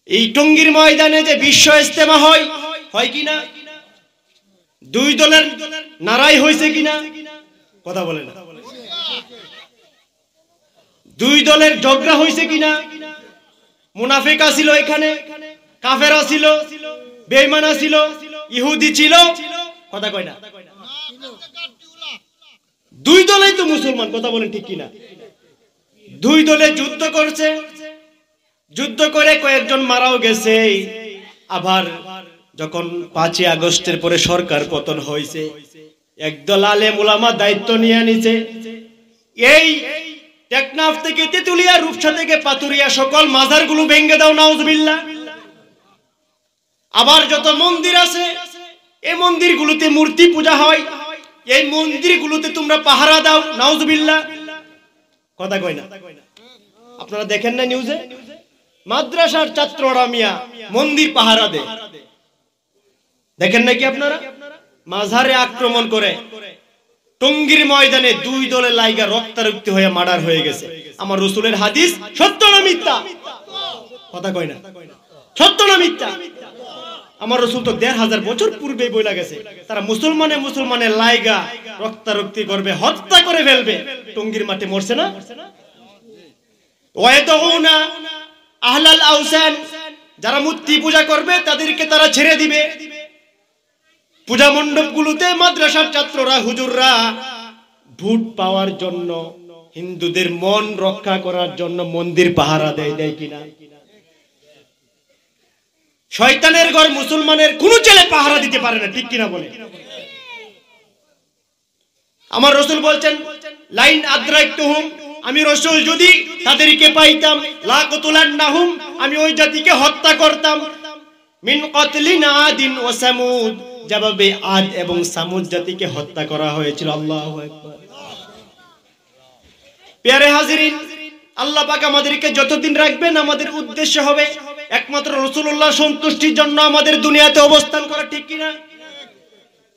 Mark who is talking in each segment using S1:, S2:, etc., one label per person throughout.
S1: এই টঙ্গীর ময়দানে যে বিশ্ব ইজতেমা হয় কিনা? দুই দলের নারাই হয়েছে কিনা? কথা বলে না। দুই দলের ঝগড়া হয়েছে কিনা? মুনাফিক ছিল এখানে, কাফের ছিল, বেঈমান ছিল, ইহুদি ছিল, কথা কয় না। দুই দলেই তো মুসলমান, কথা বলেন ঠিক কিনা? দুই দলে যুদ্ধ করছে, যুদ্ধ করে কয়েকজন মারাও গেছে। আবার যখন 5ই আগস্টের পরে সরকার পতন হয়েছে, একদল আলেম উলামা দায়িত্ব নিয়ে নিছে, এই টেকনাফ থেকে তেতুলিয়া, রূপসা থেকে পাতুরিয়া সকল মাজারগুলো ভেঙে দাও, নাউজুবিল্লাহ। আবার যত মন্দির আছে, এই মন্দিরগুলোতে মূর্তি পূজা হয়, এই মন্দিরগুলোতে তোমরা পাহারা দাও, নাউজুবিল্লাহ। কথা কয় না। আপনারা দেখেন না নিউজে, মাদ্রাসার ছাত্ররা মিয়া মন্দির পাহারা দেয়, দেখেন নাকি আপনারা? মাজারে আক্রমণ করে, টঙ্গীর ময়দানে দুই দলে লাইগা রক্তারক্তি হয়ে মার্ডার হয়ে গেছে। আমার রাসূলের হাদিস সত্য না মিথ্যা? কথা কয় না। সত্য না মিথ্যা? আমার রাসূল তো 1500 বছর পূর্বেই বইলা গেছে, তারা মুসলমানে লাইগা রক্তারক্তি করবে, হত্যা করে ফেলবে। টঙ্গীর মাঠে মরছে না? ওয়ায়াদউনা আহলাল আওসান, যারা মূর্তি পূজা করবে তাদেরকে তারা ছেড়ে দিবে। পূজা মণ্ডপগুলোতে মাদ্রাসার ছাত্ররা, হুজুররা ভোট পাওয়ার জন্য, হিন্দুদের মন রক্ষা করার জন্য মন্দির পাহারা দেয় কিনা? শয়তানের ঘর মুসলমানের কোন ছেলে পাহারা দিতে পারে না, ঠিক কিনা বলে? আমার রাসূল বলছেন, লাইন আদরাকতুহুম, আমি রাসূল যদি তাদেরকে পাইতাম, লা কতুলান্নাহুম, আমি ওই জাতিকে হত্যা করতাম, মিন কতলিন আদিন ওয়া সামুদ, যেভাবে আদ এবং সামুদ জাতিকে হত্যা করা হয়েছিল। আল্লাহু আকবার। প্যারে হাজিরিন, আল্লাহ পাক আমাদেরকে যতদিন রাখবেন আমাদের উদ্দেশ্য হবে একমাত্র রাসূলুল্লাহ সন্তুষ্টির জন্য আমাদের দুনিয়াতে অবস্থান করা, ঠিক কিনা?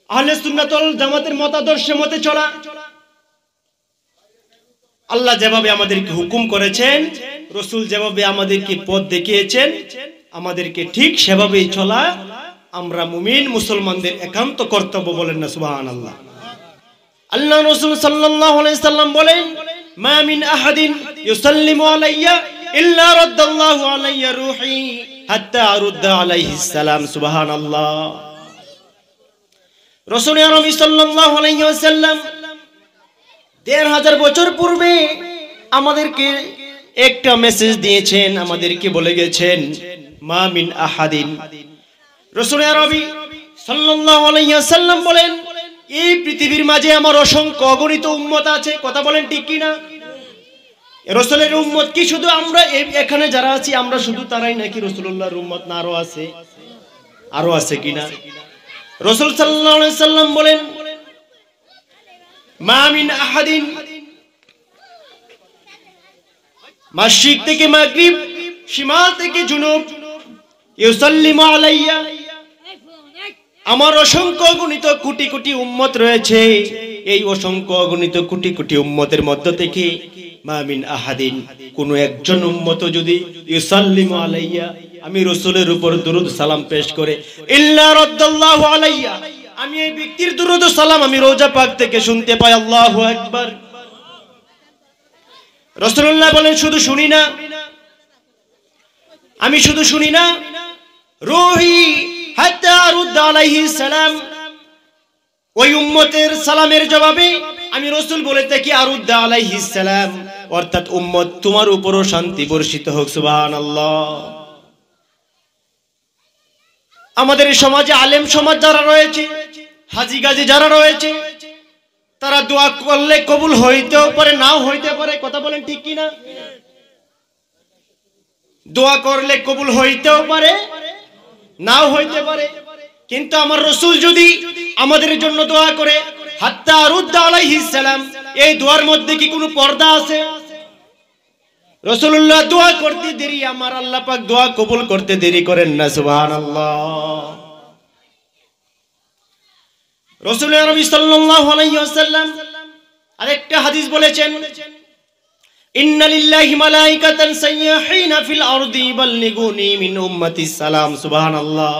S1: আহলে সুন্নাত ওয়াল জামাতের মতাদর্শ মতে চলা। আল্লাহ যেভাবে আমাদেরকে হুকুম করেছেন, রাসূল যেভাবে আমাদেরকে পথ দেখিয়েছেন, আমাদেরকে ঠিক সেভাবেই চলা আমরা মুমিন মুসলমানদের একান্ত কর্তব্য, বলেন না সুবহানাল্লাহ। আল্লাহ রাসূল সাল্লাল্লাহু আলাইহি সাল্লাম বলেন, মা মিন আহাদিন ইউসাল্লিমু আলাইয়া ইল্লা রাদ্দাল্লাহু আলাইয়া রূহি হাত্তা আরুদ্দা আলাইহিস সালাম। সুবহানাল্লাহ। রাসূল আরবি সাল্লাল্লাহু আলাইহি ওয়াসাল্লাম 1500 বছর পূর্বে আমাদেরকে একটা মেসেজ দিয়েছেন, আমাদেরকে বলে গেছেন, মা মিন আহাদিন। রাসূল আরবি সাল্লাল্লাহু আলাইহি ওয়াসাল্লাম বলেন, এই পৃথিবীর মাঝে আমার অসংখ্য অগণিত উম্মত আছে, কথা বলেন ঠিক কিনা? রাসূলের উম্মত কি শুধু আমরা এখানে যারা আছি আমরা শুধু তারাই নাকি? রাসূলুল্লাহর উম্মত না আরো আছে কিনা? রাসূল সাল্লাল্লাহু আলাইহি সাল্লাম বলেন, মা মিন আহাদিন, মাশরিক থেকে মাগরিব, শিমাল থেকে জুনুব, ইউসাল্লিমু আলাইয়া, আমার অসংখ্য অগণিত কোটি কোটি উম্মত রয়েছে, এই অসংখ্য অগণিত কোটি কোটি উম্মতের মধ্য থেকে মা মিন আহাদিন, কোন একজন উম্মত যদি ইউসাল্লিমু আলাইয়া, আমি রাসূলের উপর দরুদ সালাম পেশ করে, ইল্লা রাদ্দাল্লাহু আলাইয়া, আমি এই ব্যক্তির দরুদ ও সালাম আমি রওজা পাক থেকে শুনতে পাই। আল্লাহু আকবার। রাসূলুল্লাহ বলেন, শুধু শুনি না, আমি শুধু শুনি না, রূহি হাত্তা আরুদ্দা আলাইহিস সালাম, ওই উম্মতের সালামের জবাবে আমি রাসূল বলে থাকি আরুদ্দা আলাইহিস সালাম, অর্থাৎ উম্মত তোমার উপরও শান্তি বর্ষিত হোক। সুবহানাল্লাহ। আমাদের সমাজে আলেম সমাজ যারা রয়েছে, হাজী গাজী যারা রয়েছে, তারা দোয়া করলে কবুল হইতেও পারে, নাও হইতে পারে, কথা বলেন ঠিক কিনা? দোয়া করলে কবুল হইতেও পারে, নাও হইতে পারে, কিন্তু আমার রাসূল যদি আমাদের জন্য দোয়া করে হাত্তা আরুদ্দা আলাইহিস সালাম, এই দোয়ার মধ্যে কি কোনো পর্দা আছে? রাসূলুল্লাহ দোয়া করতে দেরি, আমার আল্লাহ পাক দোয়া কবুল করতে দেরি করেন না। সুবহানাল্লাহ। রাসূল আরবি সাল্লাল্লাহু আলাইহি ওয়াসাল্লাম আরেকটা হাদিস বলেছেন, ইন্না লিল্লাহি মালাইকাতান সাইয়াহিনা ফিল আরদি ইবাল্লিগুনি মিন উম্মতিস সালাম। সুবহানাল্লাহ।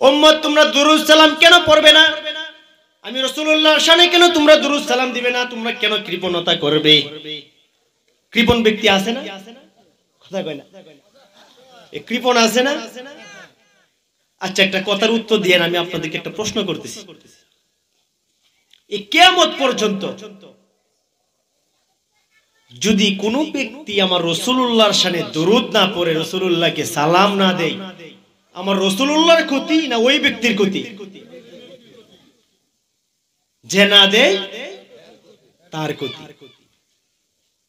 S1: উম্মত তোমরা দুরূদ সালাম কেন পড়বে না? আমি রাসূলুল্লাহর শানে কেন তোমরা দুরূদ সালাম দিবে না? তোমরা কেন কৃপণতা করবে? কৃপণ ব্যক্তি আছে না? কথা কয় না, এই কৃপণ আছে না? আচ্ছা, একটা কথার উত্তর দিয়ে আমি আপনাদেরকে একটা প্রশ্ন করতেছি। এই কিয়ামত পর্যন্ত যদি কোনো ব্যক্তি আমার রাসূলুল্লাহর শানে দরুদ না পড়ে, রাসূলুল্লাহকে সালাম না দেয়, আমার রাসূলুল্লাহর ক্ষতি না ওই ব্যক্তির ক্ষতি? যে না দেয় তার ক্ষতি।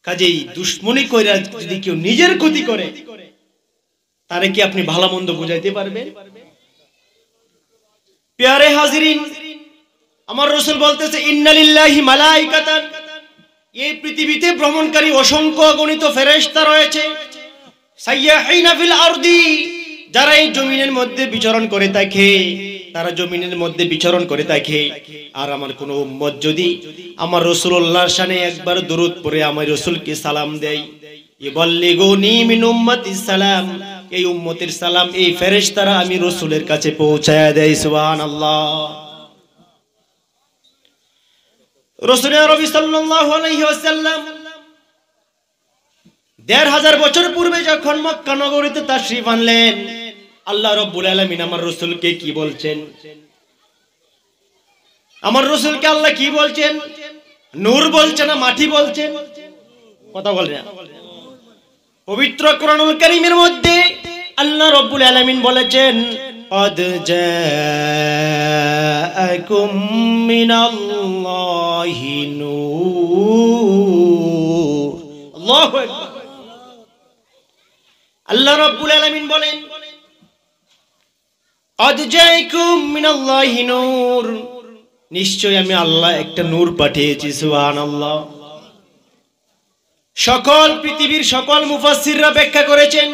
S1: কাজেই দুশ্মনী কইরা যদি কেউ নিজের ক্ষতি করে, তারে কি আপনি ভালো মন্দ বুঝাইতে পারবেন? প্যারে হাজিরিন, আমার রাসূল বলতেছে ইন্না লিল্লাহি মালাইকাতান, এই পৃথিবীতে ভ্রমণকারী অসংখ্য অগণিত ফেরেশতা রয়েছে। সাইয়াহিনা ফিল আরদি, যারা এই জমিনের মধ্যে বিচরণ করে থাকে, তারা জমিনের মধ্যে বিচরণ করে থাকে। আর আমার কোন উম্মত যদি আমার রাসূলুল্লাহর শানে একবার দরুদ পড়ে আমার রাসূলকে সালাম দেয়, ইবাল্লিগুনি মিন উম্মতিস সালাম, এই উম্মতের সালাম এই ফেরেশতারা আমি রাসূলের কাছে পৌঁছায়া দেয়। সুবহানাল্লাহ। রাসূল আরবি সাল্লাল্লাহু আলাইহি ওয়াসাল্লাম ১৫০০ বছর পূর্বে যখন মক্কা নগরীতে তাশরীফ আনলেন, আল্লাহ রাব্বুল আলামিন আমার রাসূলকে কি বলছেন? আমার রাসূলকে আল্লাহ কি বলছেন? নূর বলছেন না মাটি বলছেন? কথা বলেন না। পবিত্র কোরআনুল কারীমের মধ্যে আল্লাহ রাব্বুল আলামিন বলেছেন, قد جاءكم من الله نور। আল্লাহু আকবার। আল্লাহ রাব্বুল আলামিন বলেন, قد جاءكم من الله نور, নিশ্চয় আমি আল্লাহ একটা নূর পাঠিয়েছি। সুবহানাল্লাহ। সকল পৃথিবীর সকল মুফাসসিররা ব্যাখ্যা করেছেন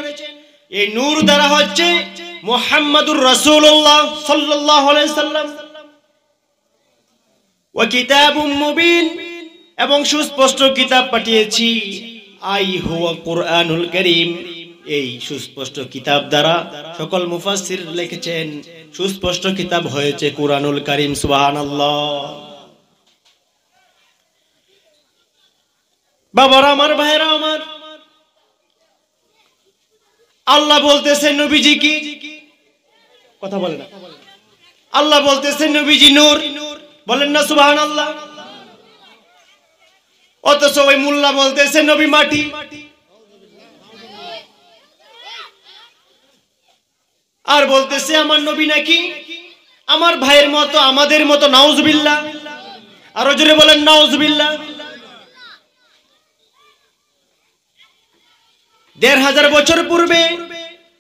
S1: এই নূর দ্বারা হচ্ছে মুহাম্মাদুর রাসূলুল্লাহ সাল্লাল্লাহু আলাইহি সাল্লাম। ওয়া কিতাবুম মুবিন, এবং সুস্পষ্ট কিতাব পাঠিয়েছি। আই হুয়া কুরআনুল কারীম, এই সুস্পষ্ট কিতাব দ্বারা সকল মুফাসসির লিখেছেন সুস্পষ্ট কিতাব হয়েছে কুরআনুল কারীম। সুবহানাল্লাহ। বাবারা আমার, ভাইরা আমার, আল্লাহ বলতেছে নবীজি কি? কথা বলে না। আল্লাহ বলতেছে নবীজি নূর, বলেন না সুবহানাল্লাহ। অথচ ওই মোল্লা বলতেছে নবী মাটি। আর বলতেছে আমার নবী নাকি আমার ভাইয়ের মতো, আমাদের মতো। নাউজুবিল্লাহ। আরো জোরে বলেন নাউজুবিল্লাহ। ১৫০০ বছর পূর্বে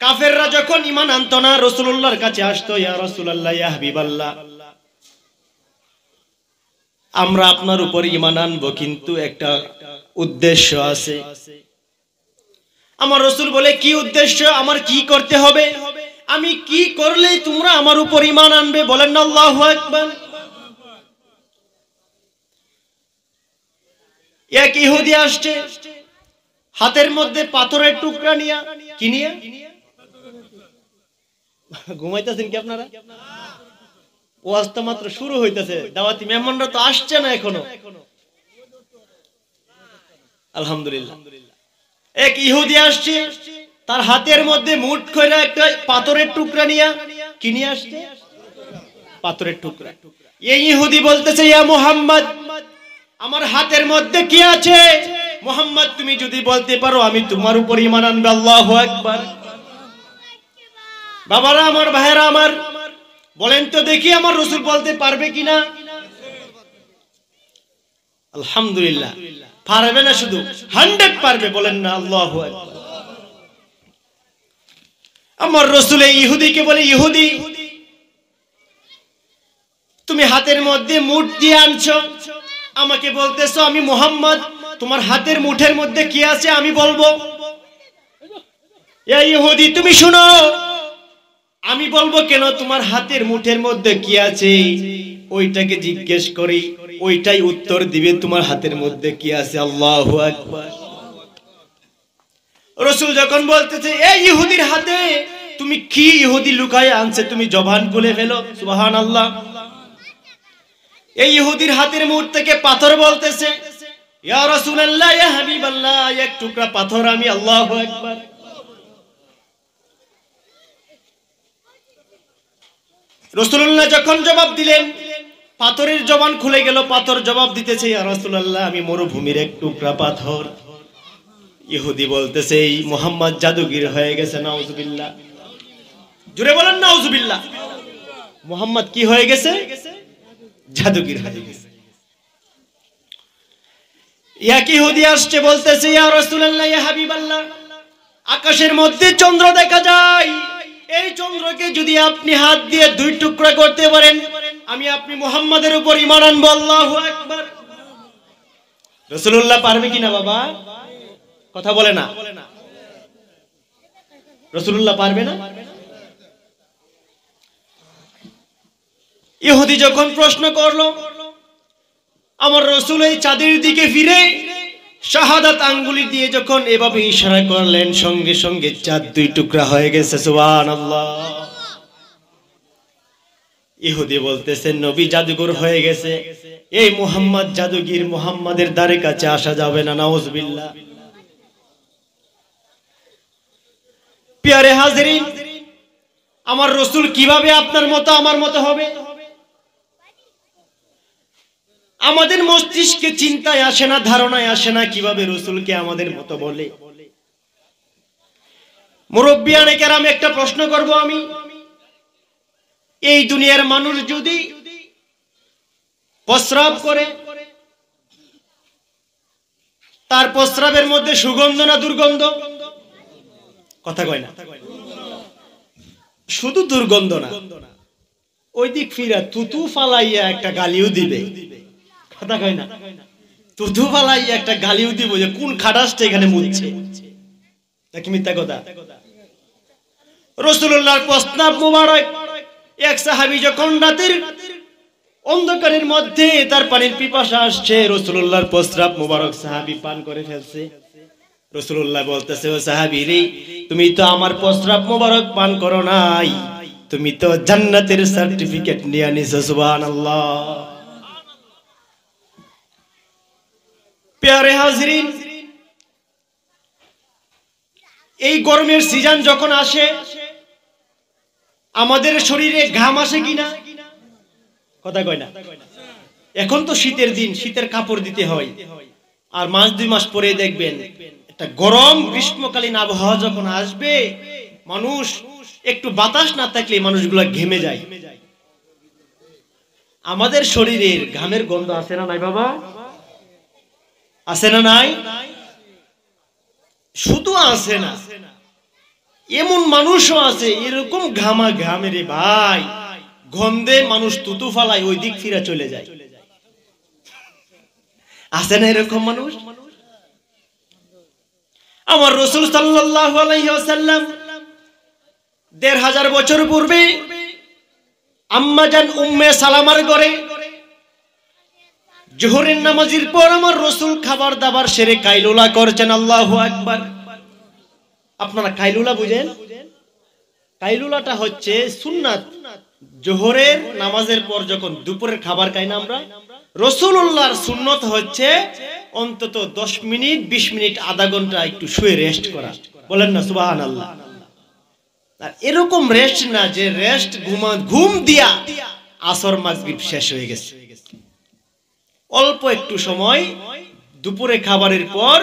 S1: কাফেররা যখন ঈমান আনতো না, রাসূলুল্লাহর কাছে আসতো, ইয়া রাসূলুল্লাহ, ইয়া হাবিবাল্লাহ, আমরা আপনার উপর ঈমান আনবো, কিন্তু একটা উদ্দেশ্য আছে। আমার রাসূল বলে, কি উদ্দেশ্য? আমার কি করতে হবে? আমি কি করলে তোমরা আমার উপর ঈমান আনবে? বলেন না আল্লাহু আকবার। এক ইহুদি আসছে, হাতের মধ্যে পাথরের টুকরা নিয়ে। কি নিয়ে? ঘুমাইতেছেন কি আপনারা? ওয়াজ তো মাত্র শুরু হইতেছে, দাওয়াতি মেহমানরা তো আসছে না এখনো। আলহামদুলিল্লাহ। এক ইহুদি আসছে, তার হাতের মধ্যে মুঠ কইরা একটা পাথরের টুকরা নিয়ে। কি নিয়ে আসছে? পাথরের টুকরা। এই ইহুদি বলতেছে, ইয়া মুহাম্মদ, আমার হাতের মধ্যে কি আছে? মুহাম্মদ, তুমি যদি বলতে পারো আমি তোমার উপর ঈমান আনবো। আল্লাহু আকবার। বাবারা আমার, ভাইরা আমার, বলেন তো দেখি আমার রাসূল বলতে পারবে কিনা? আলহামদুলিল্লাহ। পারবে না শুধু, 100 পারবে। বলেন না আল্লাহু আকবার। আমার রাসূল এই ইহুদিকে বলে, ইহুদি, তুমি হাতের মধ্যে মুঠ দিয়ে আনছো, আমাকে বলতেছো আমি মুহাম্মদ, তোমার হাতের মুঠের মধ্যে কি আছে আমি বলবো? এই ইহুদি, তুমি শুনো, আমি বলবো কেন তোমার হাতের মুঠের মধ্যে কি আছে, ওইটাকে জিজ্ঞেস করি, ওইটাই উত্তর দিবে তোমার হাতের মধ্যে কি আছে। আল্লাহু আকবার। রাসূল যখন বলতেছে এই ইহুদির হাতে তুমি কি ইহুদি লুকায় আনছে, তুমি জবান খুলে ফেলো, সুবহানাল্লাহ। এই ইহুদির হাতের মুঠ থেকে পাথর বলতেছে ইয়া রাসূলুল্লাহ ইয়া হাবিবাল্লাহ, এক টুকরা পাথর আমি। আল্লাহু আকবার। রাসূলুল্লাহ যখন জবাব দিলেন, পাথরের জবান খুলে গেল, পাথর জবাব দিতেছে ইয়া রাসূলুল্লাহ আমি মরুভূমির এক টুকরা পাথর। ইহুদি বলতেছে এই মুহাম্মদ জাদুগীর হয়ে গেছে, নাউজুবিল্লাহ। জোরে বলেন নাউজুবিল্লাহ। মুহাম্মদ কি হয়ে গেছে? জাদুগীর হয়ে গেছে। এক ইহুদি আসছে বলতেছে ইয়া রাসূলুল্লাহ ইয়া হাবিবাল্লাহ, আকাশের মধ্যে চন্দ্র দেখা যায়, এই চন্দ্রকে যদি আপনি হাত দিয়ে দুই টুকরা করতে পারেন, আমি আপনি মুহাম্মাদের উপর ঈমান আনবো। আল্লাহু আকবার। রাসূলুল্লাহ পারবে কিনা বাবা? কথা বলে না। রাসূলুল্লাহ পারবে না? ইহুদি যখন প্রশ্ন করলো, আমার রাসূল এই চাঁদের দিকে ফিরে শাহাদাত আঙ্গুলি দিয়ে যখন এভাবে ইশারা করলেন, সঙ্গে সঙ্গে চাঁদ দুই টুকরা হয়ে গেছে, সুবহানাল্লাহ। ইহুদি বলতেছে নবী জাদুঘর হয়ে গেছে, এই মুহাম্মদ জাদুগীর, মুহাম্মাদের দ্বারে কাছে আসা যাবে না, নাউজুবিল্লাহ। প্রিয় হাজিরিন, আমার রাসূল কিভাবে আপনার মতো আমার মতো হবে? আমাদের মস্তিষ্কে চিন্তায় আসে না, ধারণায় আসে না কিভাবে রাসূলকে আমাদের মতো বলে। মুরব্বিয়ানে কেরাম, একটা প্রশ্ন করব আমি, এই দুনিয়ার মানুষ যদি প্রস্রাব করে, তার প্রস্রাবের মধ্যে সুগন্ধ না দুর্গন্ধ? কথা কয় না। শুধু দুর্গন্ধ না, ওই দিক ফিরা তুতু ফালাইয়া একটা গালিও দিবে। কথা কয় না। তুতু ফালাইয়া একটা গালিও দিব যে কোন খাটাসটা এখানে মুছছে, নাকি মিথ্যা কথা? রাসূলুল্লাহর প্রস্রাব মুবারক এক সাহাবী যখন রাতের অন্ধকারের মধ্যে তার পানির পিপাসা আসছে, রাসূলুল্লাহর প্রস্রাব মুবারক সাহাবী পান করে ফেলছে। রাসূলুল্লাহ বলতেছে ও সাহাবী রে, তুমি তো আমার প্রস্রাব মুবারক পান করো নাই, তুমি তো জান্নাতের সার্টিফিকেট নিয়ে নিছো, সুবহানাল্লাহ। প্রিয় হাজিরিন, এই গরমের সিজন যখন আসে আমাদের শরীরে ঘাম আসে কিনা? কথা কয় না। এখন তো শীতের দিন, শীতের কাপড় দিতে হয়, আর মাস দুই মাস পরে দেখবেন একটা গরম গ্রীষ্মকালীন আবহাওয়া যখন আসবে, মানুষ একটু বাতাস না থাকলে মানুষগুলা ঘেমে যায়। আমাদের শরীরের ঘামের গন্ধ আছে না নাই বাবা? আছে না নাই? শুধু আছে না, এমন মানুষও আছে এরকম ঘামা ঘামে রে ভাই, গন্ধে মানুষ তুতু ফালায় ওই দিক ফিরে চলে যায়। আছে না এরকম মানুষ? আমার রাসূল সাল্লাল্লাহু আলাইহি ওয়াসাল্লাম ১৫০০ বছর পূর্বে আম্মা জান উম্মে সালামার ঘরে জোহরের নামাজের পর আমার রাসূল খাবার দাবার সেরে কাইলুলা করছেন। আল্লাহু আকবার। আপনারা কাইলুলা বুঝেন? কাইলুলাটা হচ্ছে সুন্নাত। জোহরের নামাজের পর যখন দুপুরের খাবার খাই না আমরা, রাসূলুল্লাহর সুন্নত হচ্ছে অন্তত 10 মিনিট 20 মিনিট আধা ঘন্টা একটু শুয়ে রেস্ট করা। বলেন না সুবহানাল্লাহ। আর এরকম রেস্ট না যে রেস্ট ঘুম দিয়া আসর মাগরিব শেষ হয়ে গেছে। অল্প একটু সময় দুপুরে খাবারের পর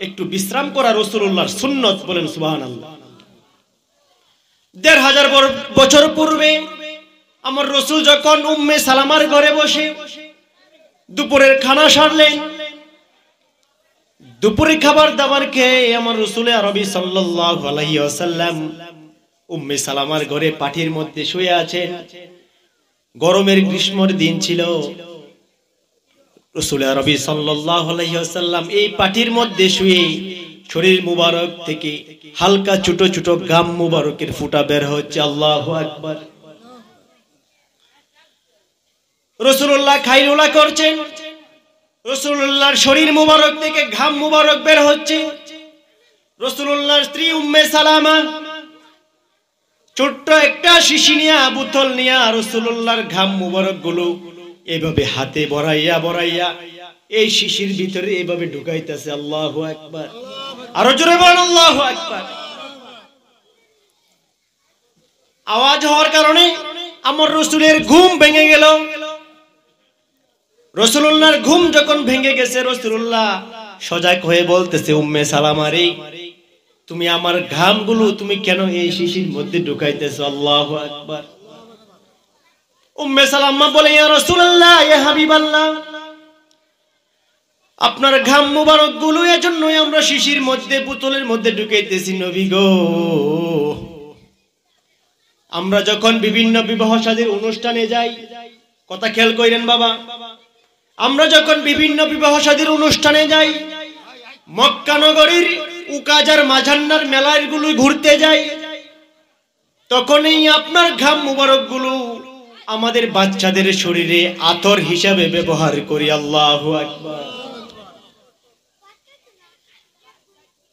S1: একটু বিশ্রাম করা রাসূলুল্লাহর সুন্নত। বলেন সুবহানাল্লাহ। ১৫০০ বছর পূর্বে আমার রাসূল যখন উম্মে সালামার ঘরে বসে দুপুরের খানা সারলেন, দুপুরে খাবার দাবার খেয়ে আমার রাসূল আরবি সাল্লাল্লাহু আলাইহি ওয়াসাল্লাম উম্মে সালামার ঘরে পাটির মধ্যে শুয়ে আছেন। গরমের গ্রীষ্মের দিন ছিল। রাসূল আরবি সাল্লাল্লাহু আলাইহি ওয়াসাল্লাম এই পাটির মধ্যে শুয়ে শরীর মুবারক থেকে হালকা ছোট ছোট গাম মুবারকের ফুটা বের হচ্ছে। আল্লাহু আকবার। রাসূলুল্লাহ খাইরুলা করছেন, রাসূলুল্লাহর শরীর মুবারক থেকে ঘাম মুবারক বের হচ্ছে। রাসূলুল্লাহর স্ত্রী উম্মে সালামা ছোট্ট একটা শিশি নিয়া, বোতল নিয়া রাসূলুল্লাহর ঘাম মুবারক গুলো এইভাবে হাতে বড়াইয়া বড়াইয়া এই শিশির ভিতরে এইভাবে ঢুকাইতেছে। আল্লাহু আকবার। আরো জোরে বলেন আল্লাহু আকবার। আওয়াজ হওয়ার কারণে আমার রাসূলের ঘুম ভেঙে গেল। রাসূলুল্লাহর ঘুম যখন ভেঙে গেছে, রাসূলুল্লাহ সজাগ হয়ে বলতেছে, উম্মে সালামা রে, তুমি আমার ঘামগুলো তুমি কেন এই শিশির মধ্যে ঢুকাইতেছো? আল্লাহু আকবার। উম্মে সালামা বলে, ইয়া রাসূলুল্লাহ, ইয়া হাবিবাল্লাহ, আপনার ঘাম মুবারক গুলো এজন্যই আমরা শিশির মধ্যে, বোতলের মধ্যে ঢুকাইতেছি নবী গো। আমরা যখন বিভিন্ন বিবাহ শাদীর অনুষ্ঠানে যাই, কথা খেয়াল কইরেন বাবা, আমরা যখন বিভিন্ন বিবাহ শাদীর অনুষ্ঠানে যাই, মক্কা নগরীর উকাজার মাঝান্নার মেলার গুলো ঘুরতে যাই, তখনই আপনার ঘাম মুবারক গুলো আমাদের বাচ্চাদের শরীরে আতর হিসাবে ব্যবহার করি। আল্লাহু আকবার।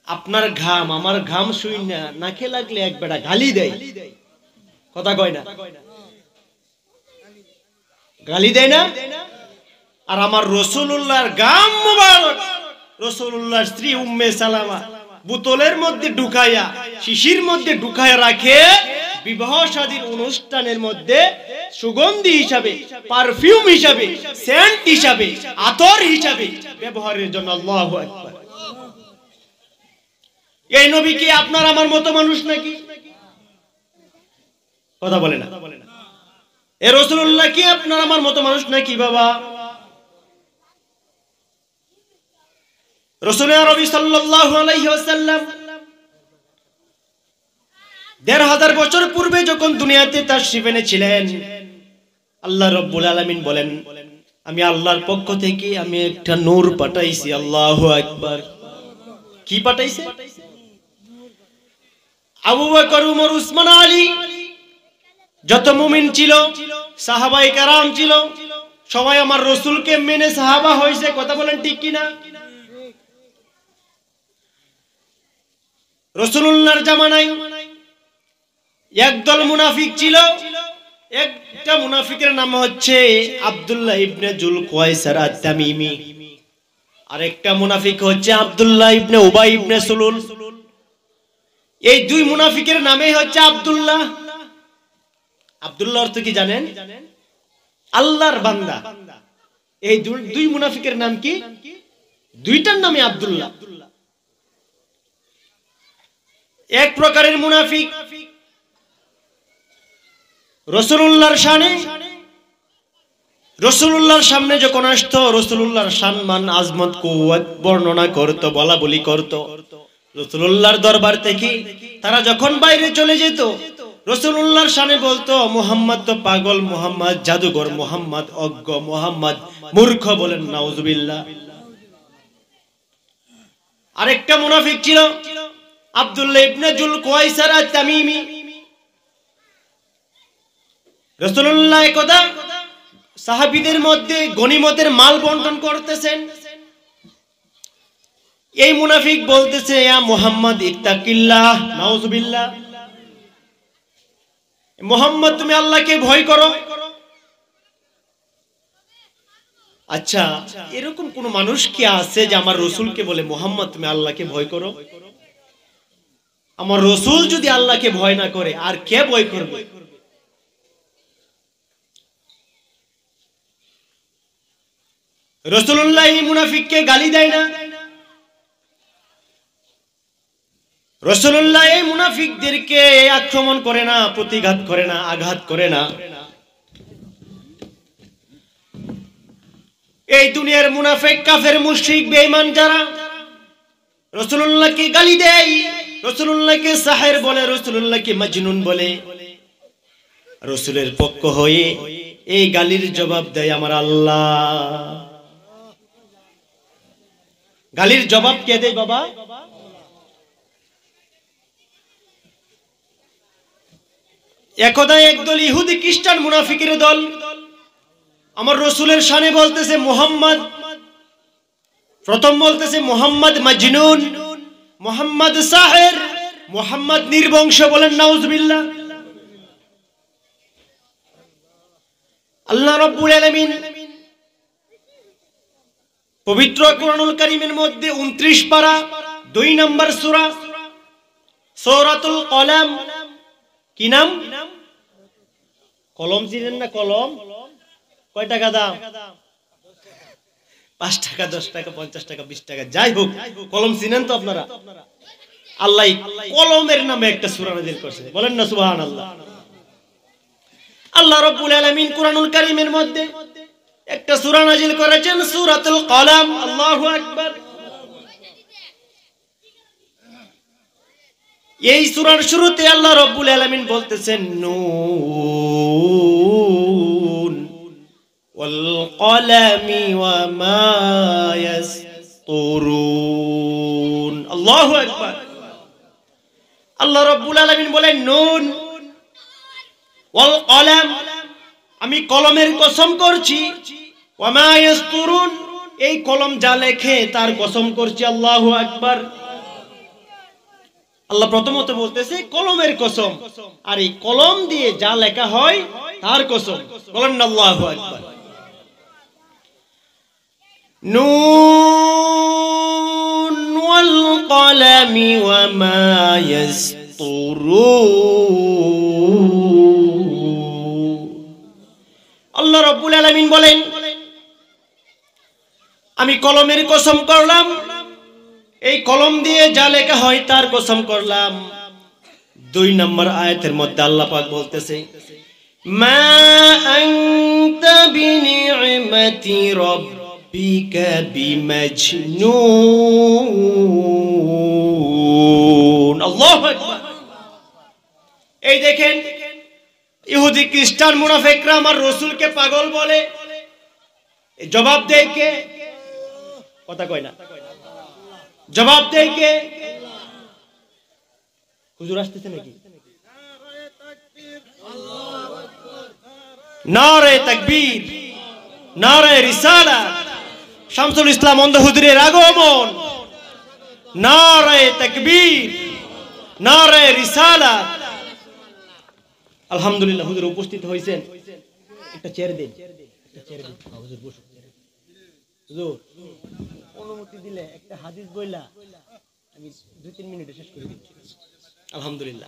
S1: আপনার ঘাম আমার ঘাম শুই না, নাকে লাগলে এক বেটা গালি দেয়, কথা কয় না, গালি দেয় না? আর আমার রাসূলুল্লাহর ঘাম মুবারক রাসূলুল্লাহর স্ত্রী উম্মে সালামা বোতলের মধ্যে ঢুকায়া, শিশির মধ্যে ঢুকায়া রাখে, বিবাহ শাদীর অনুষ্ঠানের মধ্যে সুগন্ধি হিসাবে, পারফিউম হিসাবে, সেন্ট হিসাবে, আতর হিসাবে ব্যবহারের জন্য। আল্লাহু আকবার। এই নবী কি আপনার আমার মতো মানুষ নাকি? কথা বলে না। এই রাসূলুল্লাহ কি আপনার আমার মতো মানুষ নাকি বাবা? রাসূল আরবি সাল্লাল্লাহু আলাইহি ওয়াসাল্লাম ১৫০০ বছর পূর্বে যখন দুনিয়াতে তাশরীফ এনেছিলেন, আল্লাহ রাব্বুল আলামিন বলেন, আমি আল্লাহর পক্ষ থেকে আমি একটা নূর পাঠাইছি। আল্লাহু আকবার। কি পাঠাইছে? আবু বকর, উমর, উসমান, আলী, যত মুমিন ছিল, সাহাবায়ে কেরাম ছিল, সবাই আমার রাসূলকে মেনে সাহাবা হয়েছে। কথা বলেন ঠিক কিনা? রাসূলুল্লাহর জামানায় একদল মুনাফিক ছিল। একটা মুনাফিকের নাম হচ্ছে আব্দুল্লাহ ইবনে যুলকুয়াইসার আত-তামিমি, আর একটা মুনাফিক হচ্ছে আব্দুল্লাহ ইবনে উবাই ইবনে সুলুল। এই দুই মুনাফিকের নামে হচ্ছে আব্দুল্লাহ। আব্দুল্লাহ অর্থ কি জানেন? আল্লাহর বান্দা। এই দুই মুনাফিকের নাম কি? দুইটার নামে আব্দুল্লাহ। এক প্রকারের মুনাফিক রাসূলুল্লাহর শানে, রাসূলুল্লাহর সামনে যখন আসতো, রাসূলুল্লাহর সম্মান, আজমত, কুওয়াত বর্ণনা করত, বলা বলি করত। রাসূলুল্লাহর দরবার থেকে তারা যখন বাইরে চলে যেত, রাসূলুল্লাহর শানে বলতো, মুহাম্মদ তো পাগল, মুহাম্মদ জাদুঘর, মুহাম্মদ অজ্ঞ, মুহাম্মদ মূর্খ। বলেন নাউজুবিল্লাহ। আরেকটা মুনাফিক ছিল আব্দুল্লাহ ইবনে যুলকুয়াইসার আত-তামিমি। রাসূলুল্লাহ একদা সাহাবীদের মধ্যে গনিমতের মাল বন্টন করতেছেন। এই মুনাফিক বলতেছে, ইয়া মুহাম্মদ ইত্তাকিল্লাহ, নাউজুবিল্লাহ, মুহাম্মদ তুমি আল্লাহকে ভয় করো। আচ্ছা, এরকম কোন মানুষ কি আছে যে আমার রাসূলকে বলে, মুহাম্মদ তুমি আল্লাহকে ভয় করো? আমার রাসূল যদি আল্লাহকে ভয় না করে, আর কে ভয় করবে? রাসূলুল্লাহ এই মুনাফিককে গালি দেয় না। রাসূলুল্লাহ এই মুনাফিকদেরকে আক্রমণ করে না, প্রতিঘাত করে না, আঘাত করে না। এই দুনিয়ার মুনাফিক, কাফের, মুশরিক, বেঈমান যারা রাসূলুল্লাহকে গালি দেয়, রাসূলুল্লাহকে সাহের বলে, রাসূলুল্লাহকে মাজনুন বলে, রাসূলের পক্ষ হয়ে এই গালির জবাব দেয় আমার আল্লাহ। গালির জবাব কে দেয় বাবা? একদা একদল ইহুদি খ্রিস্টান মুনাফিকের দল আমার রাসূলের শানে বলতেছে মুহাম্মদ, প্রথম বলতেছে মুহাম্মদ মাজনুন, মুহাম্মদ সাহির, মুহাম্মদ নির্বংশ। বলেন নাউজুবিল্লাহ। আল্লাহ রাব্বুল আলামিন পবিত্র কোরআনুল কারীমের মধ্যে 29 পারা 2 নম্বর সূরা সূরাতুল কলম, কি নাম? কলম চিনেন না? কলম কয় টাকা দাম? 5 টাকা, 10 টাকা, 50 টাকা, 20 টাকা, যাই হোক, কলম চিনেন তো আপনারা? আল্লাহ কলমের নামে একটা সূরা নাযিল করেছে। বলেন না সুবহানাল্লাহ। আল্লাহ রাব্বুল আলামিন কোরআনুল কারীমের মধ্যে একটা সূরা নাযিল করেছেন, সূরাতুল কলম। আল্লাহু আকবার। এই সূরার শুরুতে আল্লাহ রাব্বুল আলামিন বলতেছেন নুন ওয়াল কলামি ওয়া মা ইয়াসতুরুন। আল্লাহু আকবার। আল্লাহ রাব্বুল আলামিন বলেন নুন ওয়াল কলাম, আমি কলমের কসম করছি, ওয়া মা ইয়াসতুরুন, এই কলম যা লেখে তার কসম করছি। আল্লাহু আকবার। আল্লাহ প্রথমত বলতেছে কলমের কসম, আর এই কলম দিয়ে যা লেখা হয় তার কসম। বলেন না আল্লাহু আকবার। নুন ওয়াল কলামি ওয়া মা ইয়াসতুরুন। আল্লাহ রাব্বুল আলামিন বলেন আমি কলমের কসম করলাম, এই কলম দিয়ে যা লেখা হয় তার কসম করলাম। 2 নম্বর আয়াতের মধ্যে আল্লাহ পাক বলতেছে মা আনতা বিনি'মাতি রাব্বিকা বিমাজনুন। আল্লাহু আকবার। এই দেখেন ইহুদি খ্রিস্টান মুনাফিকরা আমার রাসূলকে পাগল বলে। জবাব দেয় কে? কথা কয় না। জবাব দেয় কে? হুজুর আসতেছে নাকি? নারে তাকবীর, নারে রিসালাত, শামসুল ইসলাম অন্ধ হুজুরের আগমন। নারে তাকবীর, নারে রিসালাত। আলহামদুলিল্লাহ হুজুর উপস্থিত হয়েছেন। একটা চেয়ার দেন, একটা চেয়ার দেন। হুজুর বসুন। হুজুর অনুমতি দিলে একটা হাদিস বইলা আমি 2-3 মিনিটে শেষ করে দিচ্ছি। আলহামদুলিল্লাহ।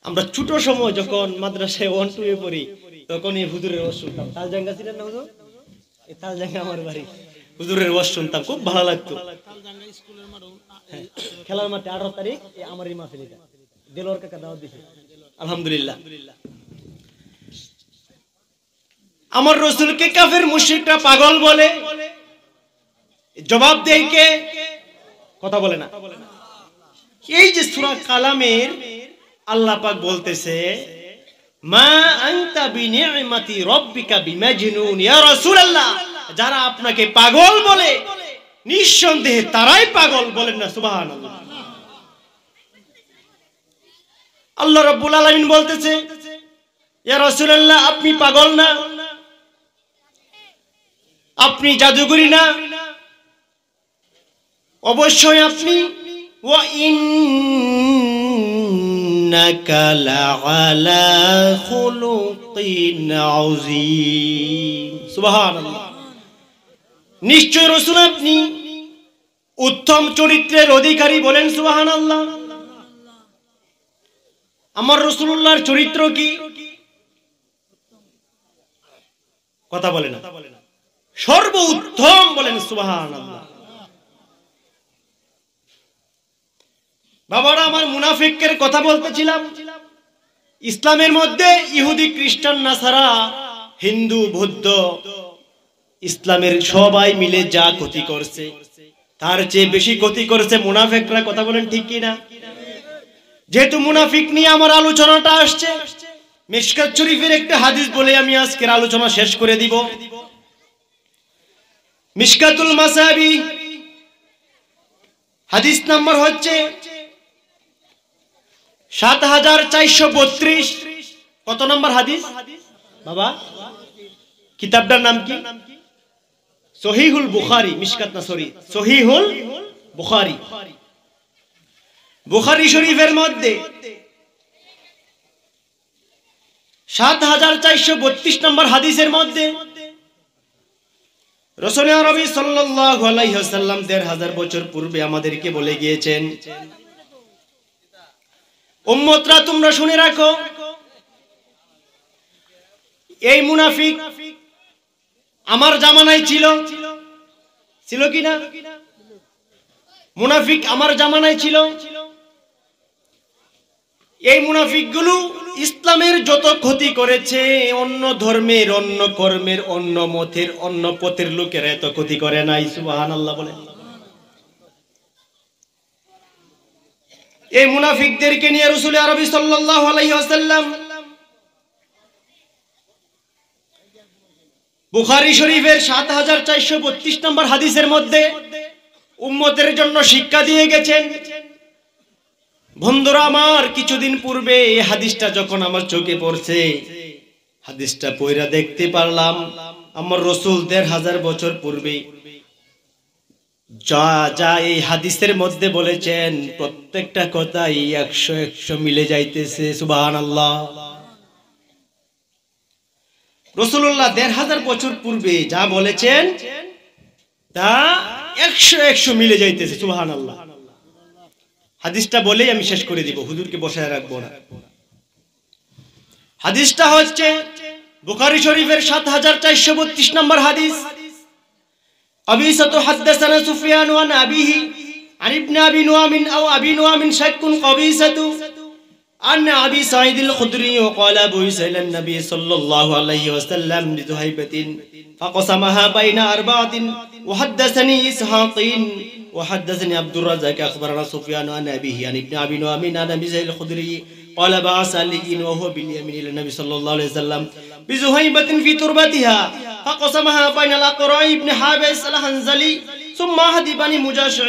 S1: আমরা ছোট সময় যখন মাদ্রাসায় 1-2 এ পড়ি তখন এই হুজুরের ওয়াজ শুনতাম। তালজাঙ্গা ছিলেন না হুজুর? এই তালজাঙ্গা আমার বাড়ি। হুজুরের ওয়াজ শুনতাম, খুব ভালো লাগতো। তালজাঙ্গা স্কুলের মাঠে, খেলার মাঠে 18 তারিখ আমার এই মাহফিলটা দেলোয়ার কাকা দাওয়াত দিয়েছে। আলহামদুলিল্লাহ। আমার রাসূলকে কাফের মুশরিকরা পাগল বলে। জবাব দেয় কে? কথা বলে না। এই যে সূরা কালামের আল্লাহ পাক বলতেছে মা আনতা বিনি'মাতি রাব্বিকা বিমাজনুন। ইয়া রাসূলুল্লাহ, যারা আপনাকে পাগল বলে নিঃসন্দেহে তারাই পাগল। বলেন না সুবহানাল্লাহ। আল্লাহ রাব্বুল আলামিন বলতেছে ইয়া রাসূলুল্লাহ, আপনি পাগল না, আপনি জাদুকরি না, অবশ্যই আপনি ওয়া ইন্নাকা লাআলা খুলুকিন আযীম। সুবহানাল্লাহ। নিশ্চয় রাসূল আপনি উত্তম চরিত্রের অধিকারী। বলেন সুবহানাল্লাহ। আমার রাসূলুল্লাহর চরিত্র কি? কথা বলে না। সর্বোত্তম। বলেন সুবহানাল্লাহ। বাবারা আমার মুনাফিকের কথা বলতেছিলাম। ইসলামের মধ্যে ইহুদি খ্রিস্টান নাসারা হিন্দু বৌদ্ধ ইসলামের সবাই মিলে যা ক্ষতি করছে তার চেয়ে বেশি ক্ষতি করেছে মুনাফিকরা। কথা বলেন ঠিক কি না? যেহেতু মুনাফিক নিয়ে আমার আলোচনাটা আসছে, মিশকাত শরীফের একটা হাদিস বলে আমি আজকের আলোচনা শেষ করে দিব। মিশকাতুল মাসাবি হাদিস নাম্বার হচ্ছে ৭৪৩২। কত নম্বর হাদিস বাবা? কিতাবটার নাম কি? সহিহুল বুখারী, মিশকাত না, সরি, সহিহুল বুখারী। বুখারী শরীফের মধ্যে ৭৪৩২ নম্বর হাদিসের মধ্যে রাসূল আরবি সাল্লাল্লাহু আলাইহি ওয়াসাল্লাম ১৫০০ বছর পূর্বে আমাদেরকে বলে গিয়েছেন, উম্মতরা তোমরা শুনে রাখো, এই মুনাফিক আমার জামানায় ছিল কি না? মুনাফিক আমার জামানায় ছিল। এই মুনাফিকগুলো ইসলামের যত ক্ষতি করেছে, অন্য ধর্মের, অন্য কর্মের, অন্য মতের, অন্য পথের লোকেরা এত ক্ষতি করে নাই। সুবহানাল্লাহ বলে। এই মুনাফিকদেরকে নিয়ে রাসূল আরবি সাল্লাল্লাহু আলাইহি ওয়াসাল্লাম বুখারী শরীফের ৭৪৩২ নম্বর হাদিসের মধ্যে উম্মতের জন্য শিক্ষা দিয়ে গেছেন। বন্ধুরা আমার, কিছুদিন পূর্বে এই হাদিসটা যখন আমার চোখে পড়ছে, হাদিসটা পড়া দেখতে পারলাম আমার রাসূল ১৫০০ বছর পূর্বে যা এই হাদিসের মধ্যে বলেছেন, প্রত্যেকটা কথাই ১০০ মিলে যাইতেছে। সুবহানাল্লাহ। রাসূলুল্লাহ ১৫০০ বছর পূর্বে যা বলেছেন তা ১০০ মিলে যাইতেছে। সুবহানাল্লাহ। হাদিসটা বলেই আমি শেষ করে দিব, হুজুরকে বসায় রাখবো না। হাদিসটা হচ্ছে বুখারী শরীফের ৭৪৩২ নম্বর হাদিস। قبيصة حدثنا سفيان عن أبيه عن ابن أبي نعيم أو أبي نعيم شك قبيصة عن أبي سعيد الخدري وقال أبو سهل النبي صلى الله عليه وسلم لذهيبة فقسمها بين أربعة وحدثني إسحاق وحدثني عبد الرزاق أخبرنا سفيان عن أبيه عن ابن أبي نعيم عن أبي سعيد الخدري قال بعث علي وهو باليمين إلى النبي صلى الله عليه وسلم بزهيبة في تربتها فقسمها بين الأقرع بن حابس الحنزلي ثم أحد بني مجاشع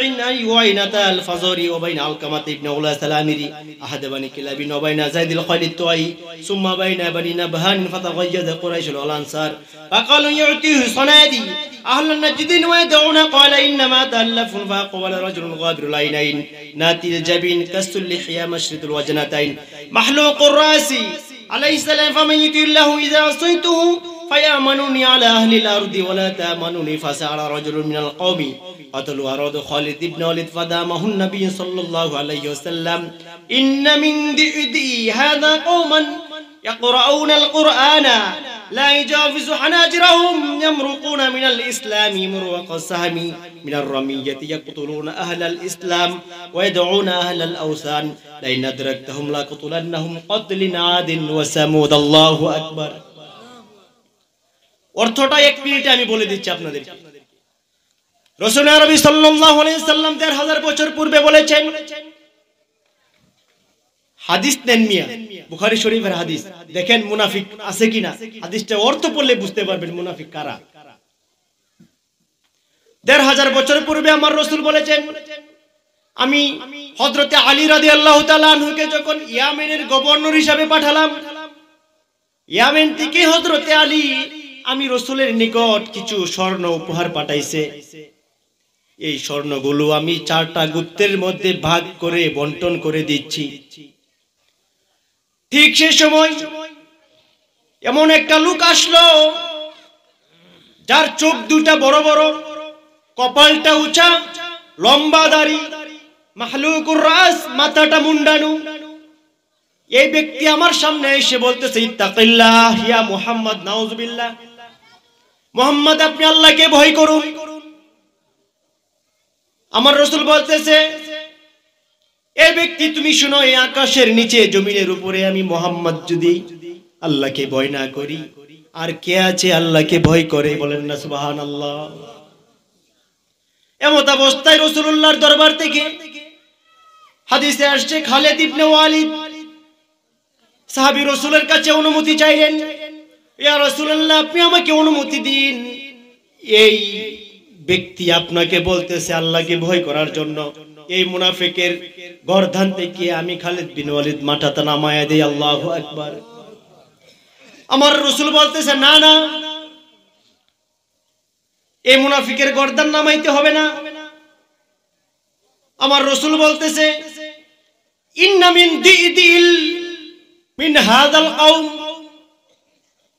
S1: وعينة الفزاري وبين علقمة بن غلاس العامري أحد بني كلاب وبين زيد الخيل الطوعي ثم بين بني نبهان فتغيظ قريش والأنصار فقالوا يعطيه صنادي أهل النجد ويدعون قال إنما تألف فأقبل رجل غابر العينين ناتي الجبين كس اللحية مشرد الوجنتين محلوق الرأس عليه السلام فمن يطع الله إذا عصيته فيأمنوني على أهل الأرض ولا تأمنوني. فسأل رجل من القوم قتلوا أراد خالد بن وليد فدامه النبي صلى الله عليه وسلم إن من دئدئ هذا قوما يقرؤون القرآن لا يجاوز حناجرهم يمرقون من الإسلام مروق السهم من الرمية يقتلون أهل الإسلام ويدعون أهل الأوثان لئن أدركتهم لقتلنهم قتل عاد وثمود. الله أكبر. অর্থটা এক মিনিটে আমি বলে দিচ্ছি আপনাদের। রাসূল আরবি সাল্লাল্লাহু আলাইহি সাল্লাম ১৫০০ বছর পূর্বে বলেছেন, হাদিস নেন মিয়া, বুখারী শরীফের হাদিস, দেখেন মুনাফিক আছে কিনা। হাদিসটা অর্থ পড়লে বুঝতে পারবেন মুনাফিক কারা। ১৫০০ বছর পূর্বে আমার রাসূল বলেছেন, আমি হযরতে আলী রাদিয়াল্লাহু তাআলা আনহুকে যখন ইয়ামেনের গভর্নর হিসেবে পাঠালাম, ইয়ামেন থেকে হযরতে আলী আমি রাসূলের নিকট কিছু স্বর্ণ উপহার পাঠাইছে। এই স্বর্ণগুলো আমি ৪টা গোত্রের মধ্যে ভাগ করে বন্টন করে দিচ্ছি। ঠিক সে সময় এমন একটা লোক আসলো যার চোখ দুটা বড় বড়, কপালটা উঁচা, লম্বা দাড়ি, মাহলুকুর রাস, মাথাটা মুন্ডানো। এই ব্যক্তি আমার সামনে এসে বলতেছে, ইত্তাকিল্লাহ ইয়া মুহাম্মদ, নাউযুবিল্লাহ, মুহাম্মদ আপনি আল্লাহকে ভয় করুন। আমার রাসূল বলতেছে, এই ব্যক্তি তুমি শুনো, এই আকাশের নিচে জমিনের উপরে আমি মুহাম্মদ যদি আল্লাহকে ভয় না করি, আর কে আছে আল্লাহকে ভয় করে? বলেন না সুবহানাল্লাহ। এমত অবস্থায় রাসূলুল্লাহর দরবার থেকে হাদিসে আসছে, খালিদ ইবনে ওয়ালিদ সাহাবী রাসূলের কাছে অনুমতি চাইলেন, ইয়া রাসূলুল্লাহ আপনি আমাকে অনুমতি দিন, এই ব্যক্তি আপনাকে বলতেছে আল্লাহকে ভয় করার জন্য, এই মুনাফিকের গর্দান থেকে আমি খালিদ বিন ওয়ালিদ মাথাটা নামায়া দেই। আল্লাহু আকবার। আমার রাসূল বলতেছে না না, এই মুনাফিকের গর্দান নামাইতে হবে না। আমার রাসূল বলতেছে ইন্না মিন দিদিল মিন হাযাল কওম,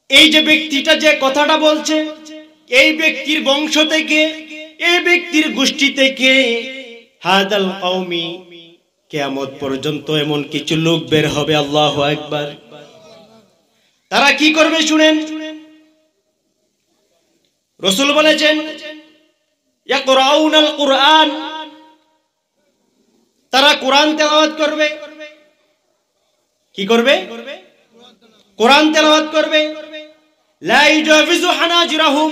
S1: এই যে ব্যক্তিটা যে কথাটা বলছে, এই ব্যক্তির বংশ থেকে, এই ব্যক্তির গোষ্ঠী থেকে হাযাল কওমি কিয়ামত পর্যন্ত এমন কিছু লোক বের হবে, আল্লাহু আকবার। তারা কি করবে শুনেন, রাসূল বলেছেন ইয়াকরাউনাল কুরআন, তারা কোরআন তেলাওয়াত করবে। কি করবে? কোরআন তেলাওয়াত করবে। লা ইজাবিজু হানাজিরাহুম,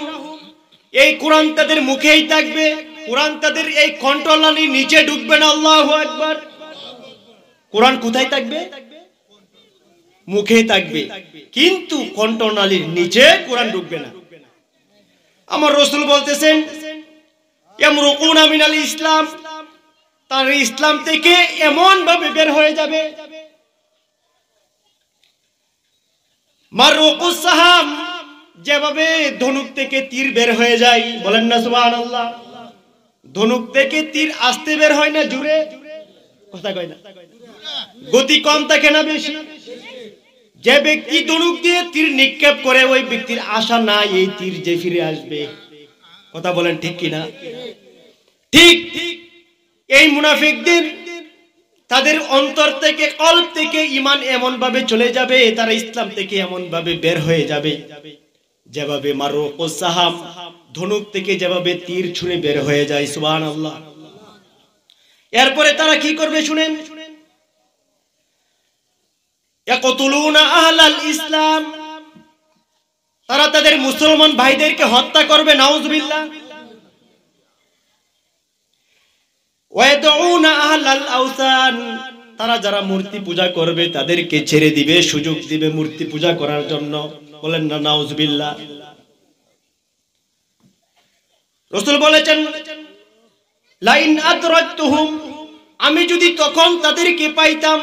S1: এই কোরআন তাদের মুখেই থাকবে, কোরআন তাদের এই কন্ট্রোলানির নিচে ঢুকবে না, আল্লাহু আকবার। কোরআন কোথায় থাকবে? মুখেই থাকবে, কিন্তু কন্ট্রোলানির নিচে কোরআন ঢুকবে না। আমার রাসূল বলতেছেন ইয়ামরুকুনা মিনাল ইসলাম, তার ইসলাম থেকে এমন ভাবে বের হয়ে যাবে মারুকুস সাহাম, যেভাবে ধনুক থেকে তীর বের হয়ে যায়, বলেন না সুবহানাল্লাহ। ধনুক থেকে তীর আস্তে বের হয় না জোরে? কথা কয় না, গতি কম থাকে না বেশি? যে ব্যক্তি ধনুক দিয়ে তীর নিক্ষেপ করে, ওই ব্যক্তির আশা নাই এই তীর যে ফিরে আসবে। কথা বলেন ঠিক কিনা? ঠিক এই মুনাফিকদের তাদের অন্তর থেকে, কলব থেকে ঈমান এমন ভাবে চলে যাবে, তারা ইসলাম থেকে এমন ভাবে বের হয়ে যাবে যেভাবে মারুকুস সাহাম, ধনুক থেকে যেভাবে তীর ছুঁড়ে বের হয়ে যায়, সুবহানাল্লাহ। এরপরে তারা কি করবে শুনেন, ইয়াকতুলুনা আহলাল ইসলাম, তারা তাদের মুসলমান ভাইদেরকে হত্যা করবে, নাউযুবিল্লাহ। ওয়ায়াদউনা আহলাল আওসান, তারা যারা মূর্তি পূজা করবে তাদেরকে ছেড়ে দিবে, সুযোগ দিবে মূর্তি পূজা করার জন্য, বলেন না নাউযুবিল্লাহ। রাসূল বলেছেন লাইন আদরাকতুহুম, আমি যদি তখন তাদেরকে পাইতাম,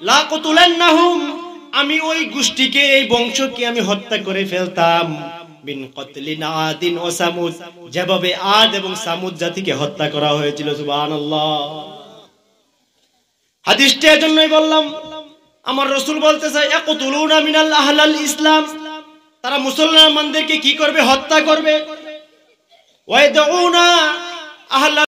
S1: লা কতুলান্নাহুম, আমি ওই গোষ্ঠীকে, এই বংশকে আমি হত্যা করে ফেলতাম, বিন কতলিন আদিন ও সামুদ, যেভাবে আদ এবং সামুদ জাতিকে হত্যা করা হয়েছিল, সুবহানাল্লাহ। হাদিসটা এজন্যই বললাম, আমার রাসূল বলতেছে ইয়াকতুলুনা মিনাল আহলাল ইসলাম, তারা মুসলমানদেরকে কি করবে? হত্যা করবে। ওয়ায়াদউনা আহলা